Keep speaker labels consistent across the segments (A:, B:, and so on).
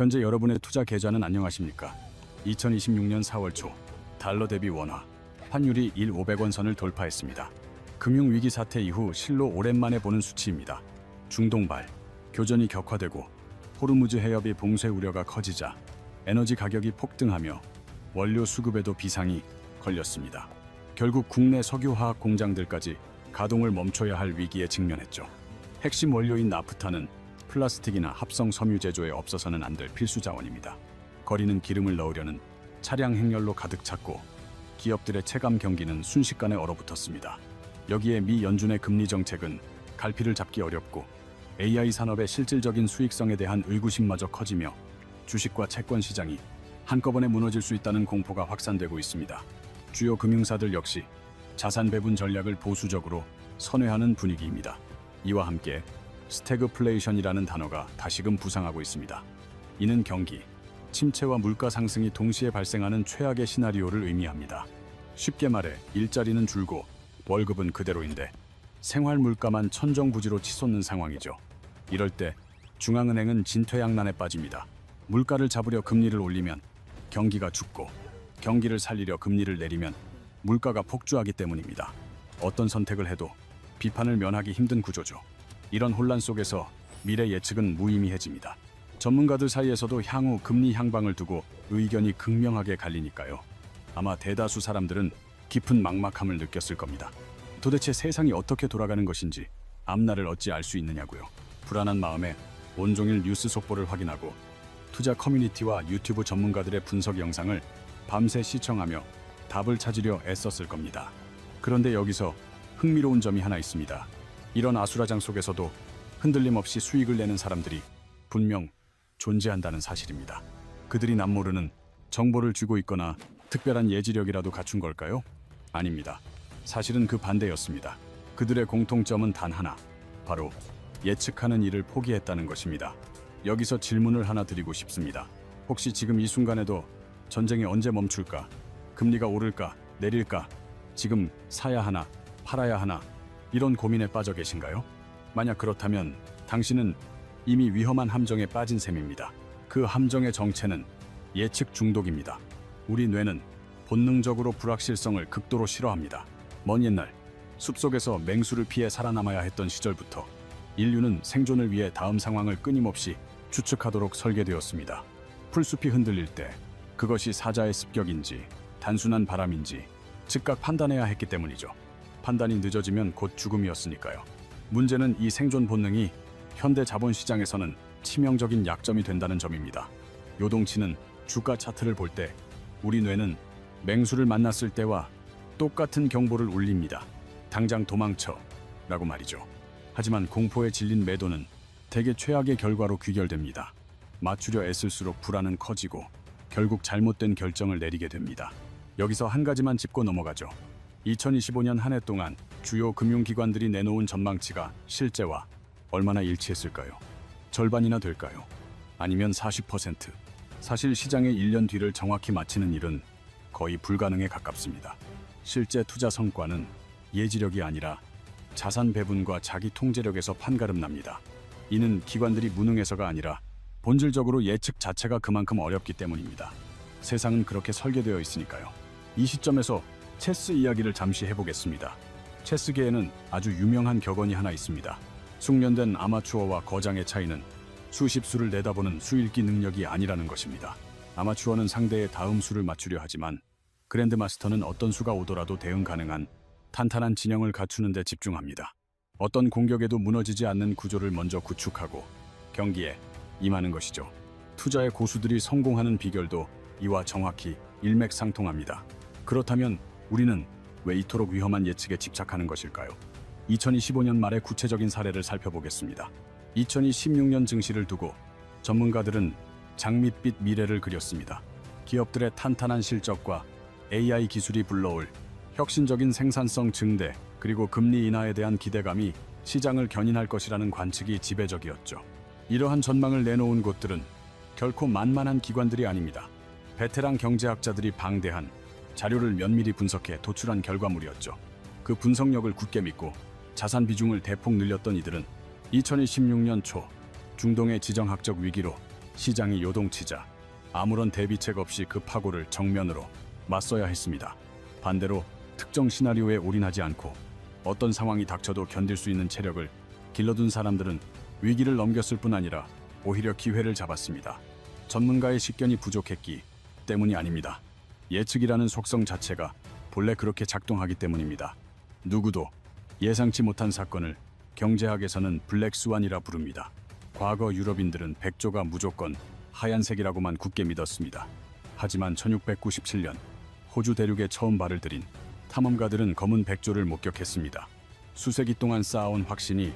A: 현재 여러분의 투자 계좌는 안녕하십니까? 2026년 4월 초 달러 대비 원화 환율이 1,500원 선을 돌파했습니다. 금융위기 사태 이후 실로 오랜만에 보는 수치입니다. 중동발 교전이 격화되고 호르무즈 해협이 봉쇄 우려가 커지자 에너지 가격이 폭등하며 원료 수급에도 비상이 걸렸습니다. 결국 국내 석유화학 공장들까지 가동을 멈춰야 할 위기에 직면했죠. 핵심 원료인 나프타는 플라스틱이나 합성 섬유 제조에 없어서는 안 될 필수 자원입니다. 거리는 기름을 넣으려는 차량 행렬로 가득 찼고 기업들의 체감 경기는 순식간에 얼어붙었습니다. 여기에 미 연준의 금리 정책은 갈피를 잡기 어렵고 AI 산업의 실질적인 수익성에 대한 의구심마저 커지며 주식과 채권 시장이 한꺼번에 무너질 수 있다는 공포가 확산되고 있습니다. 주요 금융사들 역시 자산 배분 전략을 보수적으로 선회하는 분위기입니다. 이와 함께 스태그플레이션이라는 단어가 다시금 부상하고 있습니다. 이는 경기, 침체와 물가 상승이 동시에 발생하는 최악의 시나리오를 의미합니다. 쉽게 말해 일자리는 줄고 월급은 그대로인데 생활 물가만 천정부지로 치솟는 상황이죠. 이럴 때 중앙은행은 진퇴양난에 빠집니다. 물가를 잡으려 금리를 올리면 경기가 죽고 경기를 살리려 금리를 내리면 물가가 폭주하기 때문입니다. 어떤 선택을 해도 비판을 면하기 힘든 구조죠. 이런 혼란 속에서 미래 예측은 무의미해집니다. 전문가들 사이에서도 향후 금리 향방을 두고 의견이 극명하게 갈리니까요. 아마 대다수 사람들은 깊은 막막함을 느꼈을 겁니다. 도대체 세상이 어떻게 돌아가는 것인지 앞날을 어찌 알 수 있느냐고요. 불안한 마음에 온종일 뉴스 속보를 확인하고 투자 커뮤니티와 유튜브 전문가들의 분석 영상을 밤새 시청하며 답을 찾으려 애썼을 겁니다. 그런데 여기서 흥미로운 점이 하나 있습니다. 이런 아수라장 속에서도 흔들림 없이 수익을 내는 사람들이 분명 존재한다는 사실입니다. 그들이 남모르는 정보를 쥐고 있거나 특별한 예지력이라도 갖춘 걸까요? 아닙니다. 사실은 그 반대였습니다. 그들의 공통점은 단 하나, 바로 예측하는 일을 포기했다는 것입니다. 여기서 질문을 하나 드리고 싶습니다. 혹시 지금 이 순간에도 전쟁이 언제 멈출까? 금리가 오를까? 내릴까? 지금 사야 하나? 팔아야 하나? 이런 고민에 빠져 계신가요? 만약 그렇다면 당신은 이미 위험한 함정에 빠진 셈입니다. 그 함정의 정체는 예측 중독입니다. 우리 뇌는 본능적으로 불확실성을 극도로 싫어합니다. 먼 옛날 숲속에서 맹수를 피해 살아남아야 했던 시절부터 인류는 생존을 위해 다음 상황을 끊임없이 추측하도록 설계되었습니다. 풀숲이 흔들릴 때 그것이 사자의 습격인지 단순한 바람인지 즉각 판단해야 했기 때문이죠. 판단이 늦어지면 곧 죽음이었으니까요. 문제는 이 생존 본능이 현대 자본시장에서는 치명적인 약점이 된다는 점입니다. 요동치는 주가 차트를 볼 때 우리 뇌는 맹수를 만났을 때와 똑같은 경보를 울립니다. 당장 도망쳐 라고 말이죠. 하지만 공포에 질린 매도는 대개 최악의 결과로 귀결됩니다. 맞추려 애쓸수록 불안은 커지고 결국 잘못된 결정을 내리게 됩니다. 여기서 한 가지만 짚고 넘어가죠. 2025년 한 해 동안 주요 금융기관들이 내놓은 전망치가 실제와 얼마나 일치했을까요? 절반이나 될까요? 아니면 40%? 사실 시장의 1년 뒤를 정확히 맞히는 일은 거의 불가능에 가깝습니다. 실제 투자 성과는 예지력이 아니라 자산 배분과 자기 통제력에서 판가름납니다. 이는 기관들이 무능해서가 아니라 본질적으로 예측 자체가 그만큼 어렵기 때문입니다. 세상은 그렇게 설계되어 있으니까요. 이 시점에서 체스 이야기를 잠시 해보겠습니다. 체스계에는 아주 유명한 격언이 하나 있습니다. 숙련된 아마추어와 거장의 차이는 수십 수를 내다보는 수읽기 능력이 아니라는 것입니다. 아마추어는 상대의 다음 수를 맞추려 하지만 그랜드마스터는 어떤 수가 오더라도 대응 가능한 탄탄한 진영을 갖추는 데 집중합니다. 어떤 공격에도 무너지지 않는 구조를 먼저 구축하고 경기에 임하는 것이죠. 투자의 고수들이 성공하는 비결도 이와 정확히 일맥상통합니다. 그렇다면 우리는 왜 이토록 위험한 예측에 집착하는 것일까요? 2025년 말의 구체적인 사례를 살펴보겠습니다. 2016년 증시를 두고 전문가들은 장밋빛 미래를 그렸습니다. 기업들의 탄탄한 실적과 AI 기술이 불러올 혁신적인 생산성 증대, 그리고 금리 인하에 대한 기대감이 시장을 견인할 것이라는 관측이 지배적이었죠. 이러한 전망을 내놓은 곳들은 결코 만만한 기관들이 아닙니다. 베테랑 경제학자들이 방대한 자료를 면밀히 분석해 도출한 결과물이었죠. 그 분석력을 굳게 믿고 자산 비중을 대폭 늘렸던 이들은 2026년 초 중동의 지정학적 위기로 시장이 요동치자 아무런 대비책 없이 그 파고를 정면으로 맞서야 했습니다. 반대로 특정 시나리오에 올인하지 않고 어떤 상황이 닥쳐도 견딜 수 있는 체력을 길러둔 사람들은 위기를 넘겼을 뿐 아니라 오히려 기회를 잡았습니다. 전문가의 식견이 부족했기 때문이 아닙니다. 예측이라는 속성 자체가 본래 그렇게 작동하기 때문입니다. 누구도 예상치 못한 사건을 경제학에서는 블랙스완이라 부릅니다. 과거 유럽인들은 백조가 무조건 하얀색이라고만 굳게 믿었습니다. 하지만 1697년 호주 대륙에 처음 발을 들인 탐험가들은 검은 백조를 목격했습니다. 수세기 동안 쌓아온 확신이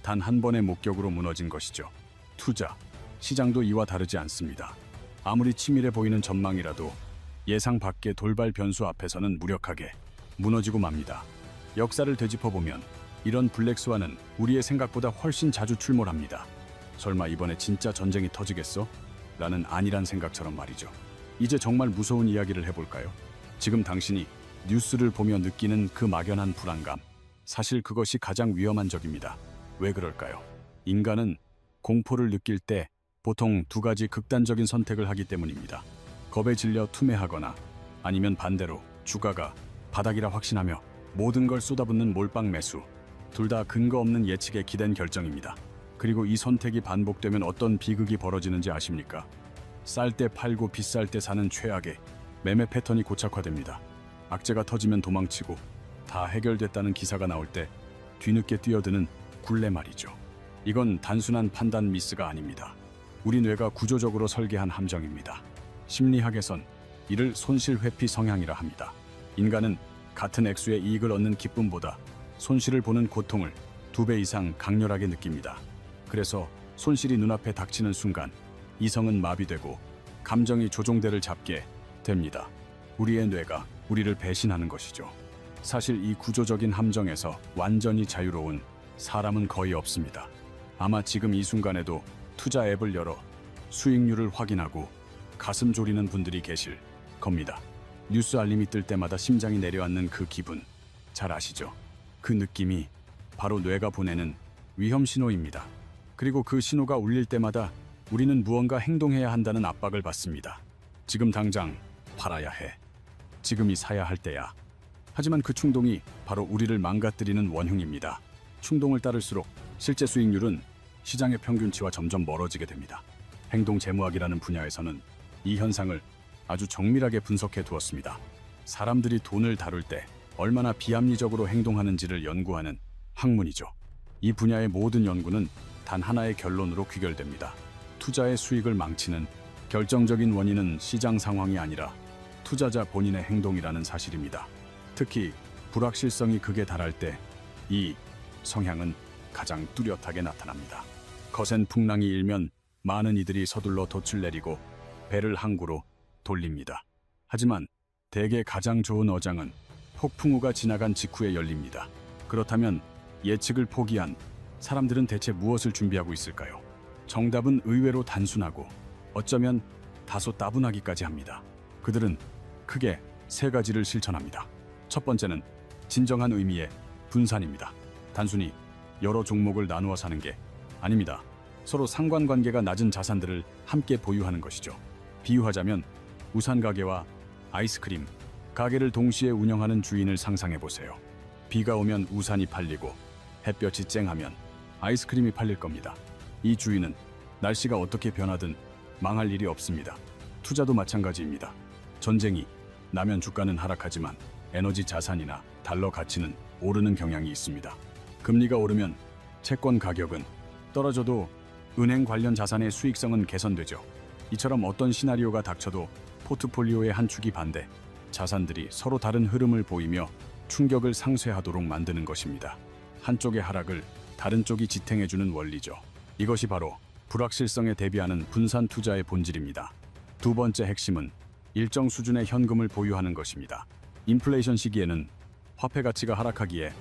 A: 단 한 번의 목격으로 무너진 것이죠. 투자, 시장도 이와 다르지 않습니다. 아무리 치밀해 보이는 전망이라도 예상 밖의 돌발 변수 앞에서는 무력하게 무너지고 맙니다. 역사를 되짚어보면 이런 블랙스완은 우리의 생각보다 훨씬 자주 출몰합니다. 설마 이번에 진짜 전쟁이 터지겠어? 라는 안일한 생각처럼 말이죠. 이제 정말 무서운 이야기를 해볼까요? 지금 당신이 뉴스를 보며 느끼는 그 막연한 불안감, 사실 그것이 가장 위험한 적입니다. 왜 그럴까요? 인간은 공포를 느낄 때 보통 두 가지 극단적인 선택을 하기 때문입니다. 겁에 질려 투매하거나 아니면 반대로 주가가 바닥이라 확신하며 모든 걸 쏟아붓는 몰빵 매수. 둘 다 근거 없는 예측에 기댄 결정입니다. 그리고 이 선택이 반복되면 어떤 비극이 벌어지는지 아십니까? 쌀 때 팔고 비쌀 때 사는 최악의 매매 패턴이 고착화됩니다. 악재가 터지면 도망치고 다 해결됐다는 기사가 나올 때 뒤늦게 뛰어드는 굴레 말이죠. 이건 단순한 판단 미스가 아닙니다. 우리 뇌가 구조적으로 설계한 함정입니다. 심리학에선 이를 손실 회피 성향이라 합니다. 인간은 같은 액수의 이익을 얻는 기쁨보다 손실을 보는 고통을 2배 이상 강렬하게 느낍니다. 그래서 손실이 눈앞에 닥치는 순간 이성은 마비되고 감정이 조종대를 잡게 됩니다. 우리의 뇌가 우리를 배신하는 것이죠. 사실 이 구조적인 함정에서 완전히 자유로운 사람은 거의 없습니다. 아마 지금 이 순간에도 투자 앱을 열어 수익률을 확인하고 가슴 졸이는 분들이 계실 겁니다. 뉴스 알림이 뜰 때마다 심장이 내려앉는 그 기분 잘 아시죠? 그 느낌이 바로 뇌가 보내는 위험 신호입니다. 그리고 그 신호가 울릴 때마다 우리는 무언가 행동해야 한다는 압박을 받습니다. 지금 당장 팔아야 해. 지금이 사야 할 때야. 하지만 그 충동이 바로 우리를 망가뜨리는 원흉입니다. 충동을 따를수록 실제 수익률은 시장의 평균치와 점점 멀어지게 됩니다. 행동 재무학이라는 분야에서는 이 현상을 아주 정밀하게 분석해 두었습니다. 사람들이 돈을 다룰 때 얼마나 비합리적으로 행동하는지를 연구하는 학문이죠. 이 분야의 모든 연구는 단 하나의 결론으로 귀결됩니다. 투자의 수익을 망치는 결정적인 원인은 시장 상황이 아니라 투자자 본인의 행동이라는 사실입니다. 특히 불확실성이 극에 달할 때 이 성향은 가장 뚜렷하게 나타납니다. 거센 풍랑이 일면 많은 이들이 서둘러 돛을 내리고 배를 항구로 돌립니다. 하지만 대개 가장 좋은 어장은 폭풍우가 지나간 직후에 열립니다. 그렇다면 예측을 포기한 사람들은 대체 무엇을 준비하고 있을까요? 정답은 의외로 단순하고 어쩌면 다소 따분하기까지 합니다. 그들은 크게 세 가지를 실천합니다. 첫 번째는 진정한 의미의 분산입니다. 단순히 여러 종목을 나누어 사는 게 아닙니다. 서로 상관관계가 낮은 자산들을 함께 보유하는 것이죠. 비유하자면 우산 가게와 아이스크림 가게를 동시에 운영하는 주인을 상상해 보세요. 비가 오면 우산이 팔리고 햇볕이 쨍하면 아이스크림이 팔릴 겁니다. 이 주인은 날씨가 어떻게 변하든 망할 일이 없습니다. 투자도 마찬가지입니다. 전쟁이 나면 주가는 하락하지만 에너지 자산이나 달러 가치는 오르는 경향이 있습니다. 금리가 오르면 채권 가격은 떨어져도 은행 관련 자산의 수익성은 개선되죠. 이처럼 어떤 시나리오가 닥쳐도 포트폴리오의 한 축이 반대, 자산들이 서로 다른 흐름을 보이며 충격을 상쇄하도록 만드는 것입니다. 한쪽의 하락을 다른 쪽이 지탱해주는 원리죠. 이것이 바로 불확실성에 대비하는 분산 투자의 본질입니다. 두 번째 핵심은 일정 수준의 현금을 보유하는 것입니다. 인플레이션 시기에는 화폐 가치가 하락하기에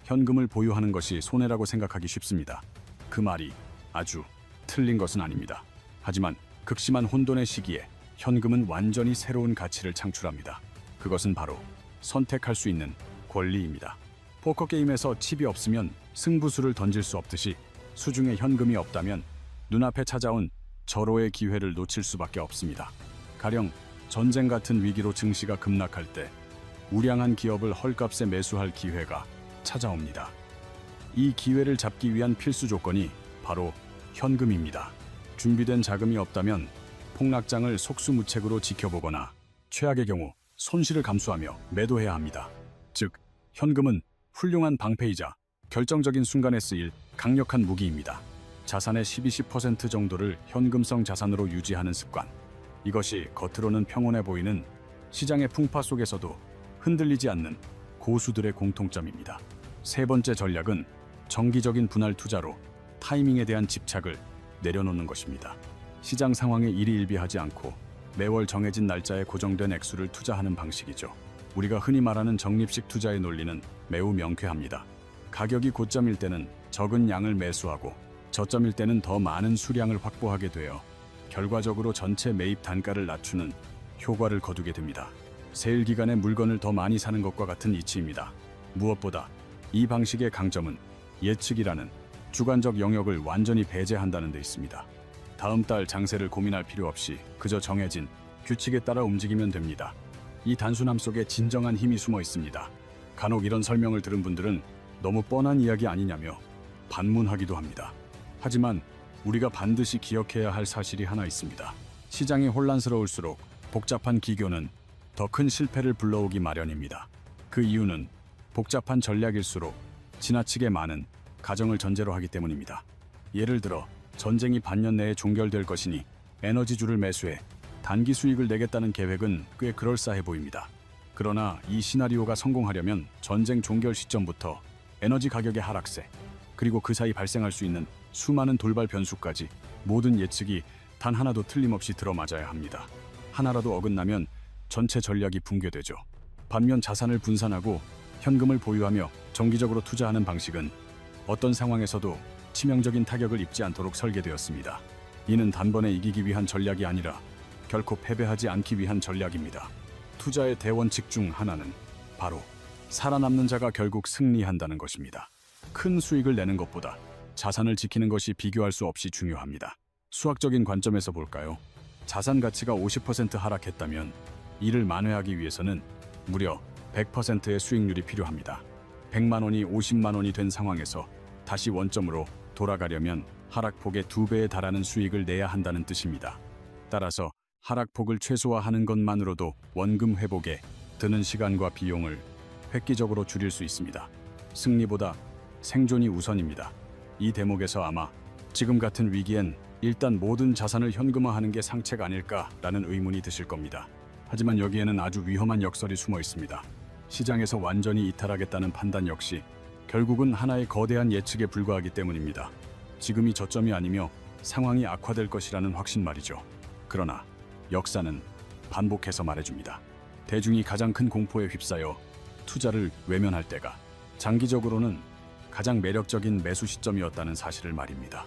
A: 현금을 보유하는 것이 손해라고 생각하기 쉽습니다. 그 말이 아주 틀린 것은 아닙니다. 하지만 극심한 혼돈의 시기에 현금은 완전히 새로운 가치를 창출합니다. 그것은 바로 선택할 수 있는 권리입니다. 포커 게임에서 칩이 없으면 승부수를 던질 수 없듯이 수중에 현금이 없다면 눈앞에 찾아온 절호의 기회를 놓칠 수밖에 없습니다. 가령 전쟁 같은 위기로 증시가 급락할 때 우량한 기업을 헐값에 매수할 기회가 찾아옵니다. 이 기회를 잡기 위한 필수 조건이 바로 현금입니다. 준비된 자금이 없다면 폭락장을 속수무책으로 지켜보거나 최악의 경우 손실을 감수하며 매도해야 합니다. 즉, 현금은 훌륭한 방패이자 결정적인 순간에 쓰일 강력한 무기입니다. 자산의 12% 정도를 현금성 자산으로 유지하는 습관. 이것이 겉으로는 평온해 보이는 시장의 풍파 속에서도 흔들리지 않는 고수들의 공통점입니다. 세 번째 전략은 정기적인 분할 투자로 타이밍에 대한 집착을 내려놓는 것입니다. 시장 상황에 일희일비하지 않고 매월 정해진 날짜에 고정된 액수를 투자하는 방식이죠. 우리가 흔히 말하는 적립식 투자의 논리는 매우 명쾌합니다. 가격이 고점일 때는 적은 양을 매수하고 저점일 때는 더 많은 수량을 확보하게 되어 결과적으로 전체 매입 단가를 낮추는 효과를 거두게 됩니다. 세일 기간에 물건을 더 많이 사는 것과 같은 이치입니다. 무엇보다 이 방식의 강점은 예측이라는 주관적 영역을 완전히 배제한다는 데 있습니다. 다음 달 장세를 고민할 필요 없이 그저 정해진 규칙에 따라 움직이면 됩니다. 이 단순함 속에 진정한 힘이 숨어 있습니다. 간혹 이런 설명을 들은 분들은 너무 뻔한 이야기 아니냐며 반문하기도 합니다. 하지만 우리가 반드시 기억해야 할 사실이 하나 있습니다. 시장이 혼란스러울수록 복잡한 기교는 더 큰 실패를 불러오기 마련입니다. 그 이유는 복잡한 전략일수록 지나치게 많은 가정을 전제로 하기 때문입니다. 예를 들어 전쟁이 반년 내에 종결될 것이니 에너지주를 매수해 단기 수익을 내겠다는 계획은 꽤 그럴싸해 보입니다. 그러나 이 시나리오가 성공하려면 전쟁 종결 시점부터 에너지 가격의 하락세, 그리고 그 사이 발생할 수 있는 수많은 돌발 변수까지 모든 예측이 단 하나도 틀림없이 들어맞아야 합니다. 하나라도 어긋나면 전체 전략이 붕괴되죠. 반면 자산을 분산하고 현금을 보유하며 정기적으로 투자하는 방식은 어떤 상황에서도 치명적인 타격을 입지 않도록 설계되었습니다. 이는 단번에 이기기 위한 전략이 아니라 결코 패배하지 않기 위한 전략입니다. 투자의 대원칙 중 하나는 바로 살아남는 자가 결국 승리한다는 것입니다. 큰 수익을 내는 것보다 자산을 지키는 것이 비교할 수 없이 중요합니다. 수학적인 관점에서 볼까요? 자산 가치가 50% 하락했다면 이를 만회하기 위해서는 무려 100%의 수익률이 필요합니다. 100만 원이 50만 원이 된 상황에서 다시 원점으로 돌아가려면 하락폭의 2배에 달하는 수익을 내야 한다는 뜻입니다. 따라서 하락폭을 최소화하는 것만으로도 원금 회복에 드는 시간과 비용을 획기적으로 줄일 수 있습니다. 승리보다 생존이 우선입니다. 이 대목에서 아마 지금 같은 위기엔 일단 모든 자산을 현금화하는 게 상책 아닐까라는 의문이 드실 겁니다. 하지만 여기에는 아주 위험한 역설이 숨어 있습니다. 시장에서 완전히 이탈하겠다는 판단 역시 결국은 하나의 거대한 예측에 불과하기 때문입니다. 지금이 저점이 아니며 상황이 악화될 것이라는 확신 말이죠. 그러나 역사는 반복해서 말해줍니다. 대중이 가장 큰 공포에 휩싸여 투자를 외면할 때가 장기적으로는 가장 매력적인 매수 시점이었다는 사실을 말입니다.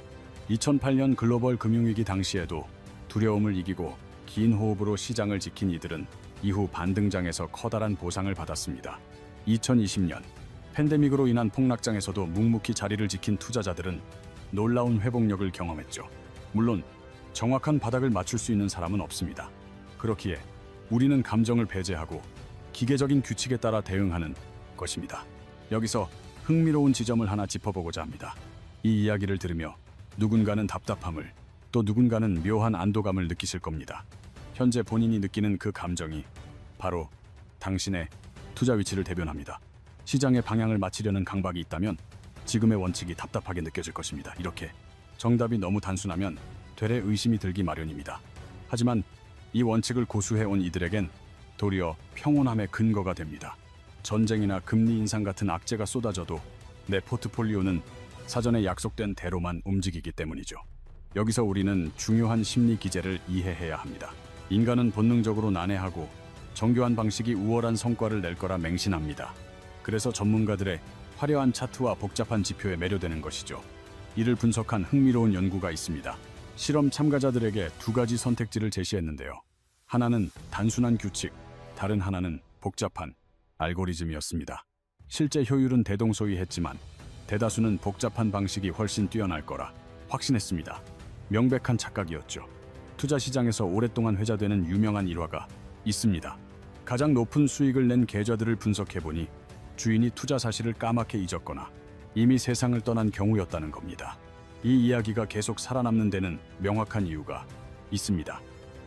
A: 2008년 글로벌 금융위기 당시에도 두려움을 이기고 긴 호흡으로 시장을 지킨 이들은 이후 반등장에서 커다란 보상을 받았습니다. 2020년 팬데믹으로 인한 폭락장에서도 묵묵히 자리를 지킨 투자자들은 놀라운 회복력을 경험했죠. 물론 정확한 바닥을 맞출 수 있는 사람은 없습니다. 그렇기에 우리는 감정을 배제하고 기계적인 규칙에 따라 대응하는 것입니다. 여기서 흥미로운 지점을 하나 짚어보고자 합니다. 이 이야기를 들으며 누군가는 답답함을, 또 누군가는 묘한 안도감을 느끼실 겁니다. 현재 본인이 느끼는 그 감정이 바로 당신의 투자 위치를 대변합니다. 시장의 방향을 맞추려는 강박이 있다면 지금의 원칙이 답답하게 느껴질 것입니다. 이렇게 정답이 너무 단순하면 되레 의심이 들기 마련입니다. 하지만 이 원칙을 고수해온 이들에겐 도리어 평온함의 근거가 됩니다. 전쟁이나 금리 인상 같은 악재가 쏟아져도 내 포트폴리오는 사전에 약속된 대로만 움직이기 때문이죠. 여기서 우리는 중요한 심리 기제를 이해해야 합니다. 인간은 본능적으로 난해하고 정교한 방식이 우월한 성과를 낼 거라 맹신합니다. 그래서 전문가들의 화려한 차트와 복잡한 지표에 매료되는 것이죠. 이를 분석한 흥미로운 연구가 있습니다. 실험 참가자들에게 두 가지 선택지를 제시했는데요. 하나는 단순한 규칙, 다른 하나는 복잡한 알고리즘이었습니다. 실제 효율은 대동소이했지만 대다수는 복잡한 방식이 훨씬 뛰어날 거라 확신했습니다. 명백한 착각이었죠. 투자 시장에서 오랫동안 회자되는 유명한 일화가 있습니다. 가장 높은 수익을 낸 계좌들을 분석해보니 주인이 투자 사실을 까맣게 잊었거나 이미 세상을 떠난 경우였다는 겁니다. 이 이야기가 계속 살아남는 데는 명확한 이유가 있습니다.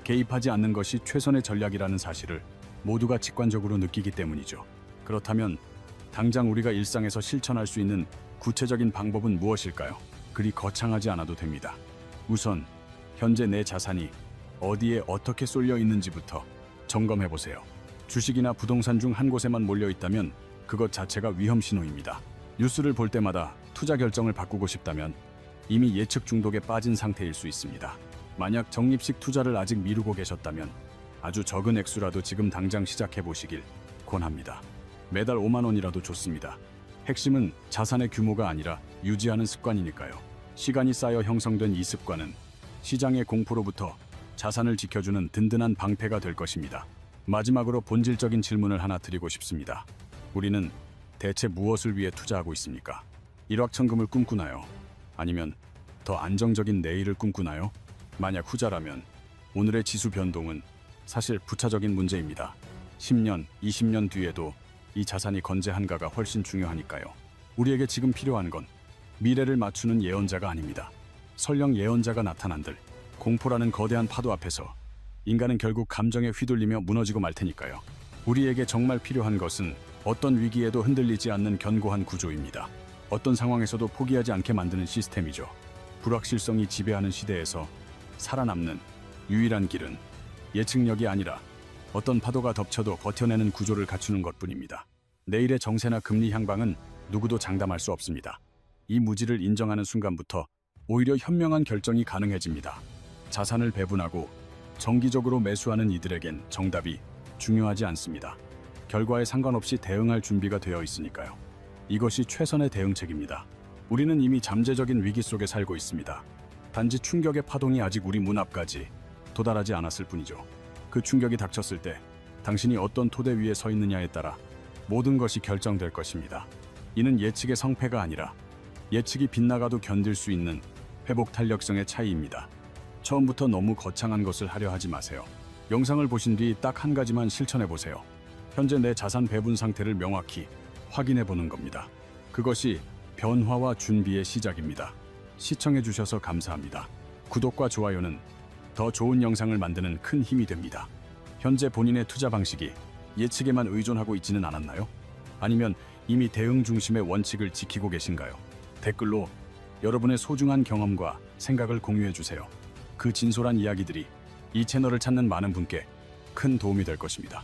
A: 개입하지 않는 것이 최선의 전략이라는 사실을 모두가 직관적으로 느끼기 때문이죠. 그렇다면 당장 우리가 일상에서 실천할 수 있는 구체적인 방법은 무엇일까요? 그리 거창하지 않아도 됩니다. 우선 현재 내 자산이 어디에 어떻게 쏠려 있는지부터 점검해 보세요. 주식이나 부동산 중 한 곳에만 몰려 있다면 그것 자체가 위험 신호입니다. 뉴스를 볼 때마다 투자 결정을 바꾸고 싶다면 이미 예측 중독에 빠진 상태일 수 있습니다. 만약 적립식 투자를 아직 미루고 계셨다면 아주 적은 액수라도 지금 당장 시작해 보시길 권합니다. 매달 5만 원이라도 좋습니다. 핵심은 자산의 규모가 아니라 유지하는 습관이니까요. 시간이 쌓여 형성된 이 습관은 시장의 공포로부터 자산을 지켜주는 든든한 방패가 될 것입니다. 마지막으로 본질적인 질문을 하나 드리고 싶습니다. 우리는 대체 무엇을 위해 투자하고 있습니까? 일확천금을 꿈꾸나요? 아니면 더 안정적인 내일을 꿈꾸나요? 만약 후자라면 오늘의 지수 변동은 사실 부차적인 문제입니다. 10년, 20년 뒤에도 이 자산이 건재한가가 훨씬 중요하니까요. 우리에게 지금 필요한 건 미래를 맞추는 예언자가 아닙니다. 설령 예언자가 나타난들 공포라는 거대한 파도 앞에서 인간은 결국 감정에 휘둘리며 무너지고 말 테니까요. 우리에게 정말 필요한 것은 어떤 위기에도 흔들리지 않는 견고한 구조입니다. 어떤 상황에서도 포기하지 않게 만드는 시스템이죠. 불확실성이 지배하는 시대에서 살아남는 유일한 길은 예측력이 아니라 어떤 파도가 덮쳐도 버텨내는 구조를 갖추는 것뿐입니다. 내일의 정세나 금리 향방은 누구도 장담할 수 없습니다. 이 무지를 인정하는 순간부터 오히려 현명한 결정이 가능해집니다. 자산을 배분하고 정기적으로 매수하는 이들에겐 정답이 중요하지 않습니다. 결과에 상관없이 대응할 준비가 되어 있으니까요. 이것이 최선의 대응책입니다. 우리는 이미 잠재적인 위기 속에 살고 있습니다. 단지 충격의 파동이 아직 우리 문 앞까지 도달하지 않았을 뿐이죠. 그 충격이 닥쳤을 때 당신이 어떤 토대 위에 서 있느냐에 따라 모든 것이 결정될 것입니다. 이는 예측의 성패가 아니라 예측이 빗나가도 견딜 수 있는 회복 탄력성의 차이입니다. 처음부터 너무 거창한 것을 하려 하지 마세요. 영상을 보신 뒤 딱 한 가지만 실천해 보세요. 현재 내 자산 배분 상태를 명확히 확인해 보는 겁니다. 그것이 변화와 준비의 시작입니다. 시청해 주셔서 감사합니다. 구독과 좋아요는 더 좋은 영상을 만드는 큰 힘이 됩니다. 현재 본인의 투자 방식이 예측에만 의존하고 있지는 않았나요? 아니면 이미 대응 중심의 원칙을 지키고 계신가요? 댓글로 여러분의 소중한 경험과 생각을 공유해 주세요. 그 진솔한 이야기들이 이 채널을 찾는 많은 분께 큰 도움이 될 것입니다.